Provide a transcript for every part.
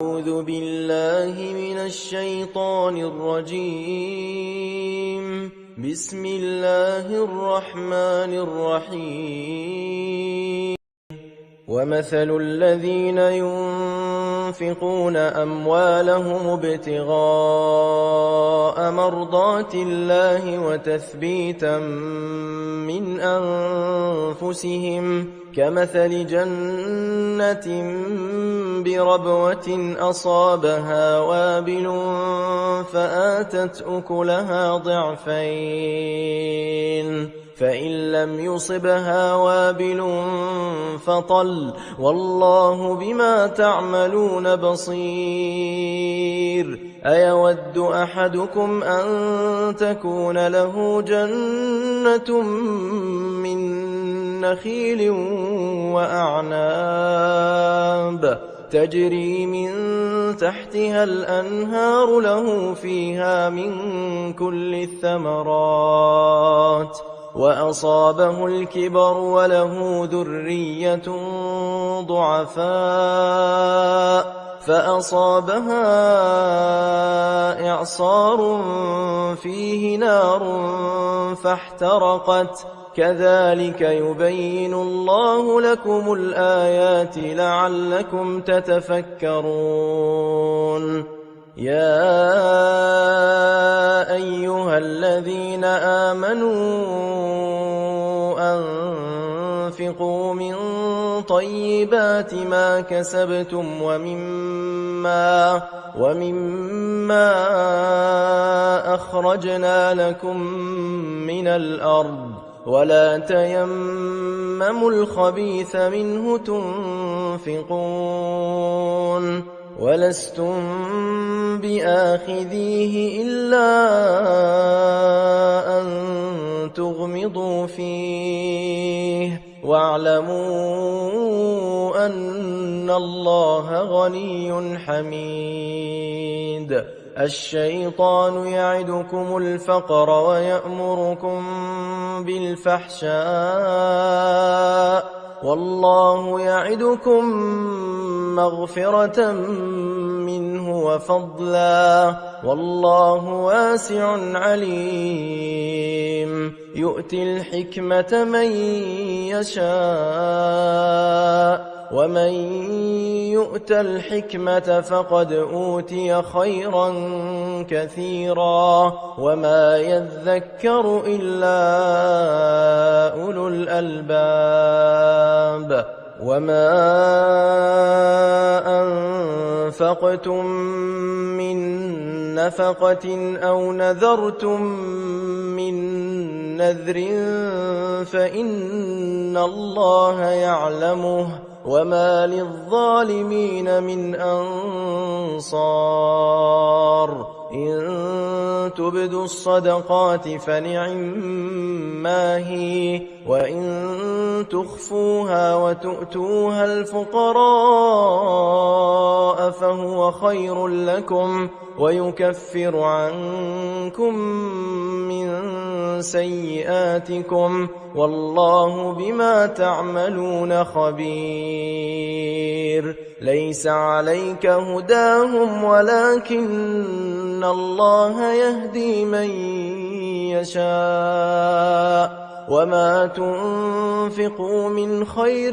أعوذ بالله من الشيطان الرجيم. بسم الله الرحمن الرحيم. ومثل الذين ينفقون أموالهم ابتغاء مرضات الله وتثبيتا من أنفسهم كمثل جنة بربوة أصابها وابل فآتت أكلها ضعفين فإن لم يصبها وابل فطل والله بما تعملون بصير. أيود أحدكم أن تكون له جنة من نخيل وأعناب تجري من تحتها الأنهار له فيها من كل الثمرات وأصابه الكبر وله ذرية ضعفاء فأصابها إعصار فيه نار فاحترقت كذلك يبين الله لكم الآيات لعلكم تتفكرون. يا أيها الذين آمنوا أنفقوا من طيبات ما كسبتم ومما أخرجنا لكم من الأرض ولا تيمموا الخبيث منه تنفقون ولستم بآخذيه إلا أن تغمضوا فيه واعلموا أن الله غني حميد. الشيطان يعدكم الفقر ويأمركم بالفحشاء والله يعدكم مغفرة منه وفضلا والله واسع عليم. يؤتي الحكمة من يشاء ومن يؤت الحكمة فقد أوتي خيرا كثيرا وما يذكر إلا أولو الألباب. وما أنفقتم من نفقة أو نذرتم من نذر فإن الله يعلمه وما للظالمين من أنصار. إن تبدوا الصدقات فنعما هي وإن تخفوها وتؤتوها الفقراء فهو خير لكم ويكفر عنكم من سيئاتكم والله بما تعملون خبير. ليس عليك هداهم ولكن الله يهدي من يشاء وما تنفقوا من خير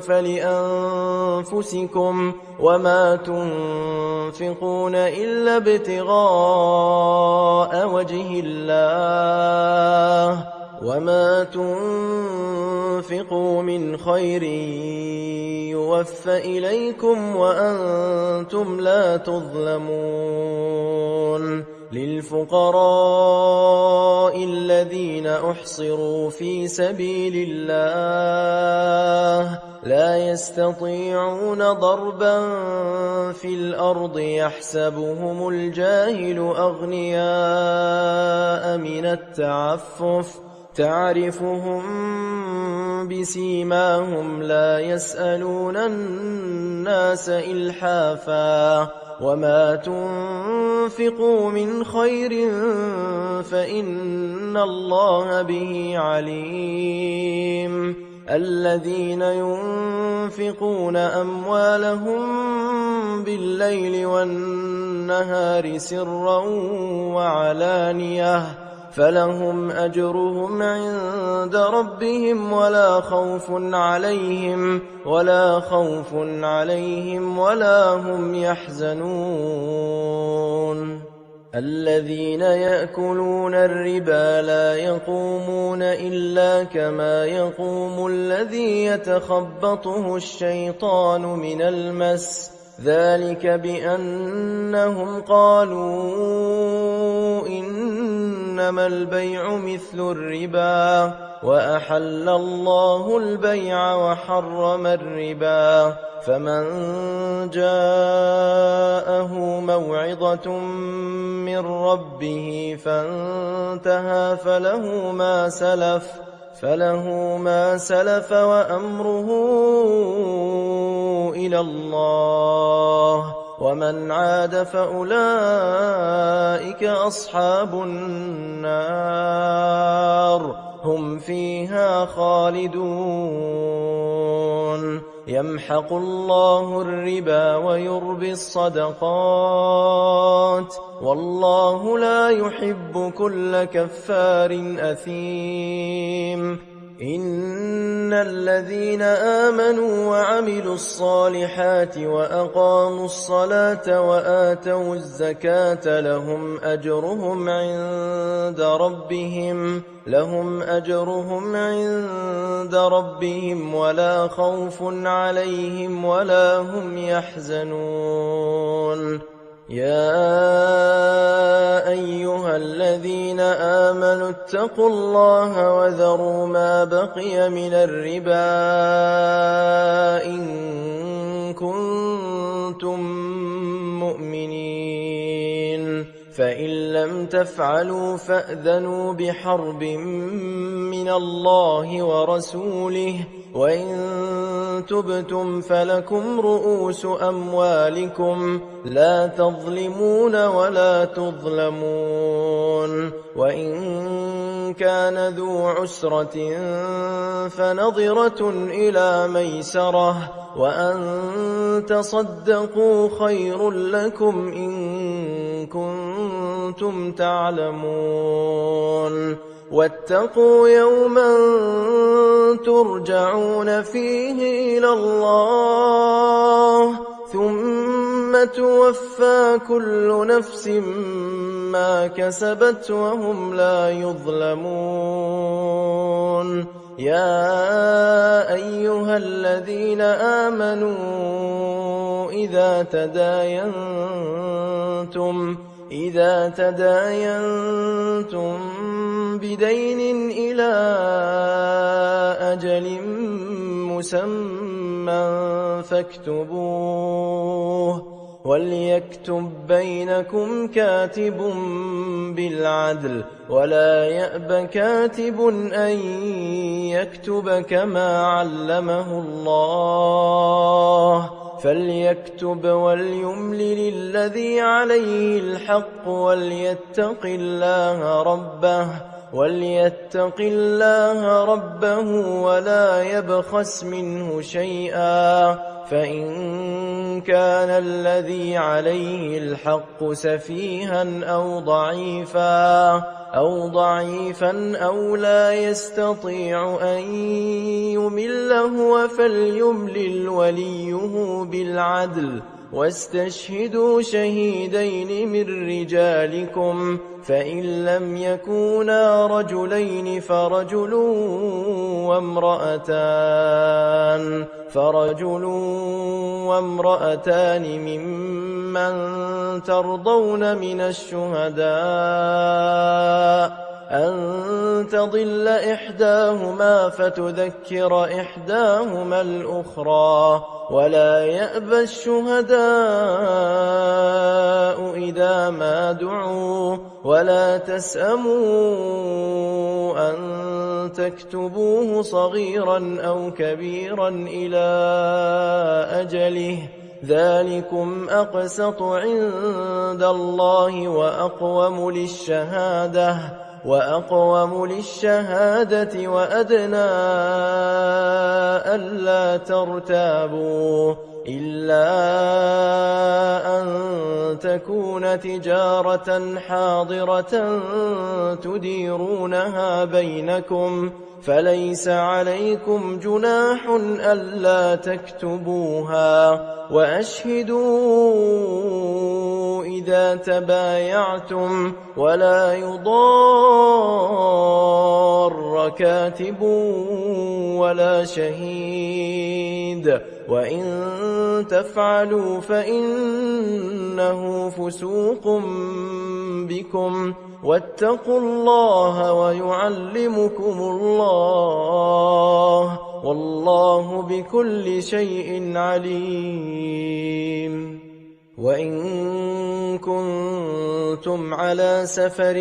فلأنفسكم وما تنفقون إلا ابتغاء وجه الله وما تنفقوا من خير يوفى إليكم وأنتم لا تظلمون. للفقراء الذين أحصروا في سبيل الله لا يستطيعون ضربا في الأرض يحسبهم الجاهل أغنياء من التعفف تعرفهم بسيماهم لا يسألون الناس إلحافا وما تنفقوا من خير فإن الله به عليم. الذين ينفقون أموالهم بالليل والنهار سرا وعلانية فلهم أجرهم عند ربهم ولا خوف عليهم ولا هم يحزنون الذين يأكلون الربا لا يقومون إلا كما يقوم الذي يتخبطه الشيطان من المس ذلك بأنهم قالوا إنما البيع مثل الربا وأحل الله البيع وحرم الربا فمن جاءه موعظة من ربه فانتهى فله ما سلف وأمره إلى الله ومن عاد فأولئك أصحاب النار هم فيها خالدون يمحق الله الربا ويربي الصدقات والله لا يحب كل كفار أثيم إن الذين آمنوا وعملوا الصالحات وأقاموا الصلاة وآتوا الزكاة لهم أجرهم عند ربهم ولا خوف عليهم ولا هم يحزنون يا أيها الذين آمنوا اتقوا الله وذروا ما بقي من الربا إن كنتم مؤمنين فإن لم تفعلوا فأذنوا بحرب من الله ورسوله وإن تبتم فلكم رؤوس أموالكم لا تظلمون ولا تظلمون وإن كان ذو عسرة فنظرة إلى ميسرة وأن تصدقوا خير لكم إن كنتم تعلمون واتقوا يوما ترجعون فيه إلى الله ثم توفى كل نفس ما كسبت وهم لا يظلمون يا أيها الذين آمنوا إذا تداينتم بدين إلى أجل مسمى فاكتبوه وليكتب بينكم كاتب بالعدل ولا يأب كاتب أن يكتب كما علمه الله فليكتب وليملل الذي عليه الحق وليتق الله ربه ولا يبخس منه شيئا فإن كان الذي عليه الحق سفيها أو ضعيفا أو لا يستطيع أن يمل هو فليملل وليه بالعدل واستشهدوا شهيدين من رجالكم فإن لم يكونا رجلين فرجل وامرأتان ممن ترضون من الشهداء أن تضل إحداهما فتذكر إحداهما الأخرى ولا يأبى الشهداء إذا ما دعوا ولا تسأموا أن تكتبوه صغيرا أو كبيرا إلى أجله ذلكم أقسط عند الله وأقوم للشهادة وأقوم للشهادة وأدنى ألا ترتابوا إلا أن تكون تجارة حاضرة تديرونها بينكم فليس عليكم جناح ألا تكتبوها وأشهدوا إذا تبايعتم ولا يضار كاتب ولا شهيد وإن تفعلوا فإنه فسوق بكم واتقوا الله ويعلمكم الله والله بكل شيء عليم. وإن كنتم على سفر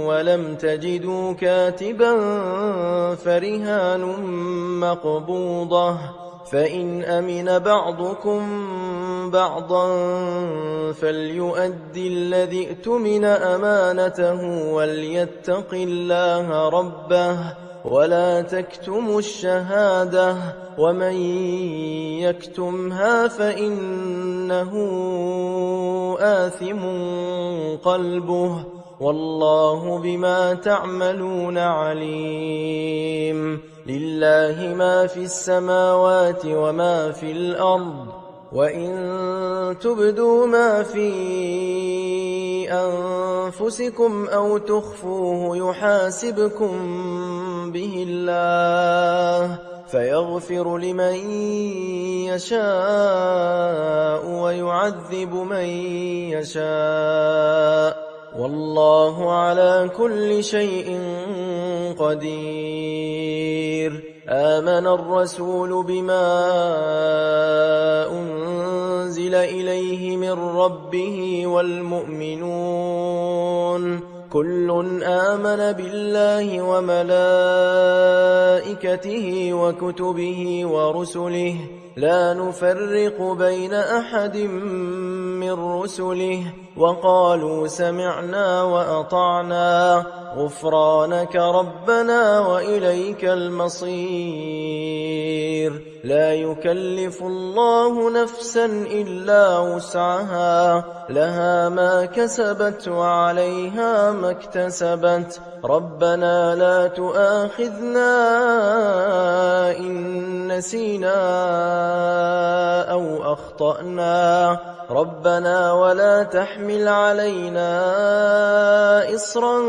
ولم تجدوا كاتبا فرهان مقبوضة فإن أمن بعضكم بعضا فليؤدي الذي اؤتمن أمانته وليتق الله ربه ولا تكتموا الشهادة ومن يكتمها فإنه آثم قلبه والله بما تعملون عليم. لله ما في السماوات وما في الأرض وإن تبدوا ما في أنفسكم أو تخفوه يحاسبكم به الله فيغفر لمن يشاء ويعذب من يشاء والله على كل شيء قدير. آمن الرسول بما أنزل إليه من ربه والمؤمنون كل آمن بالله وملائكته وكتبه ورسله لا نفرق بين أحد من رسله وقالوا سمعنا وأطعنا غفرانك ربنا وإليك المصير. لا يكلف الله نفسا إلا وسعها لها ما كسبت وعليها ما اكتسبت ربنا لا تؤاخذنا إن نسينا أو أخطأنا ربنا ولا تحمل علينا إصرا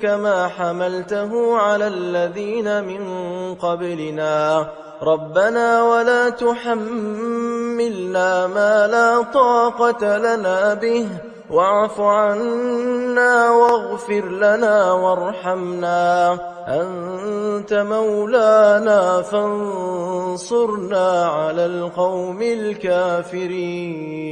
كما حملته على الذين من قبلنا ربنا ولا تحملنا ما لا طاقة لنا به واعف عنا واغفر لنا وارحمنا أنت مولانا فانصرنا على القوم الكافرين.